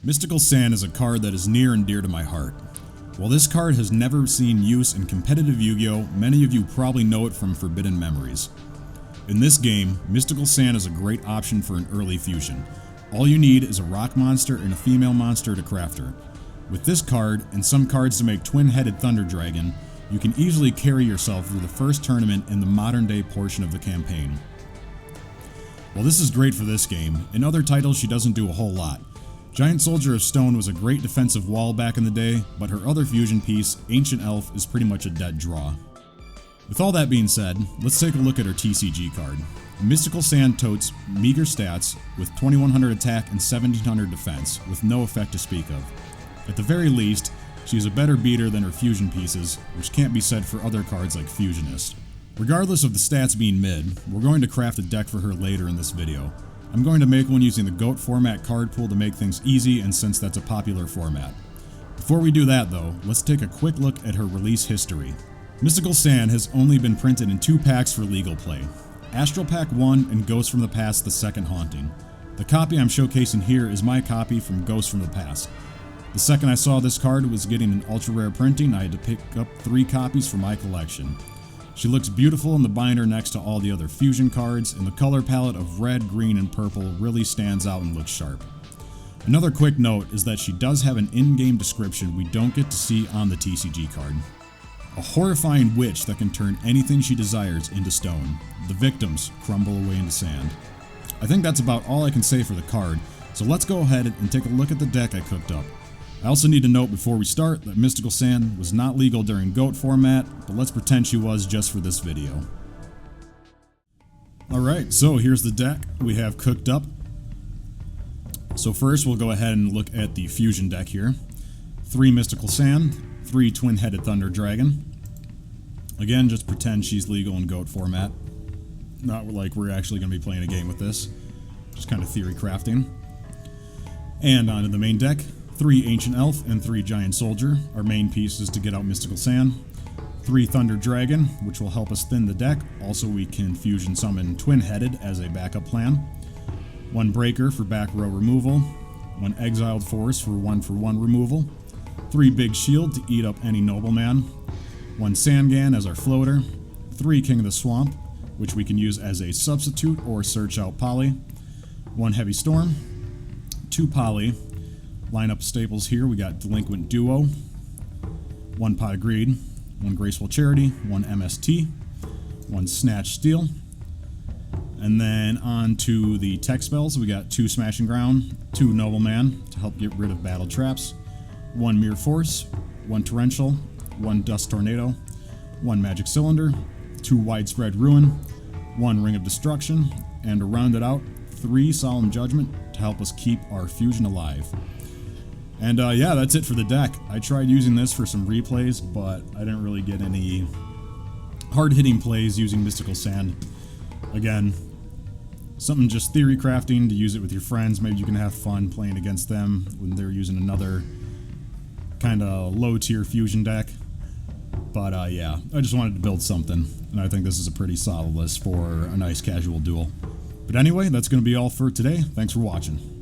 Mystical Sand is a card that is near and dear to my heart. While this card has never seen use in competitive Yu-Gi-Oh!, many of you probably know it from Forbidden Memories. In this game, Mystical Sand is a great option for an early fusion. All you need is a rock monster and a female monster to craft her. With this card, and some cards to make twin-headed Thunder Dragon, you can easily carry yourself through the first tournament in the modern day portion of the campaign. While this is great for this game, in other titles she doesn't do a whole lot. Giant Soldier of Stone was a great defensive wall back in the day, but her other fusion piece, Ancient Elf, is pretty much a dead draw. With all that being said, let's take a look at her TCG card. Mystical Sand totes meager stats with 2100 attack and 1700 defense, with no effect to speak of. At the very least, she is a better beater than her fusion pieces, which can't be said for other cards like Fusionist. Regardless of the stats being mid, we're going to craft a deck for her later in this video. I'm going to make one using the GOAT format card pool to make things easy, and since that's a popular format. Before we do that though, let's take a quick look at her release history. Mystical Sand has only been printed in 2 packs for legal play. Astral Pack 1 and Ghost from the Past The Second Haunting. The copy I'm showcasing here is my copy from Ghost from the Past. The second I saw this card was getting an ultra rare printing, I had to pick up 3 copies for my collection. She looks beautiful in the binder next to all the other fusion cards, and the color palette of red, green, and purple really stands out and looks sharp. Another quick note is that she does have an in-game description we don't get to see on the TCG card. A horrifying witch that can turn anything she desires into stone. The victims crumble away into sand. I think that's about all I can say for the card, so let's go ahead and take a look at the deck I cooked up. I also need to note before we start that Mystical Sand was not legal during GOAT format, but let's pretend she was just for this video. Alright, so here's the deck we have cooked up. So first we'll go ahead and look at the fusion deck here. 3 Mystical Sand, 3 twin-headed Thunder Dragon. Again, just pretend she's legal in GOAT format. Not like we're actually going to be playing a game with this. Just kind of theory crafting. And onto the main deck. 3 Ancient Elf and 3 Giant Soldier, our main pieces to get out Mystical Sand. 3 Thunder Dragon, which will help us thin the deck. Also, we can fusion summon Twin-Headed as a backup plan. 1 Breaker for back row removal. 1 Exiled Force for 1-for-1 removal. 3 Big Shield to eat up any Nobleman. 1 Sangan as our floater. 3 King of the Swamp, which we can use as a substitute or search out Poly. 1 Heavy Storm. 2 Poly. Lineup staples here, we got Delinquent Duo, 1 Pot of Greed, 1 Graceful Charity, 1 MST, 1 Snatch Steel, and then on to the tech spells, we got 2 Smashing Ground, 2 Nobleman to help get rid of battle traps, 1 Mere Force, 1 Torrential, 1 Dust Tornado, 1 Magic Cylinder, 2 Widespread Ruin, 1 Ring of Destruction, and to round it out, 3 Solemn Judgment to help us keep our fusion alive. And yeah, that's it for the deck. I tried using this for some replays, but I didn't really get any hard-hitting plays using Mystical Sand. Again, something just theory crafting to use it with your friends. Maybe you can have fun playing against them when they're using another kind of low-tier fusion deck. But yeah, I just wanted to build something, and I think this is a pretty solid list for a nice casual duel. But anyway, that's going to be all for today. Thanks for watching.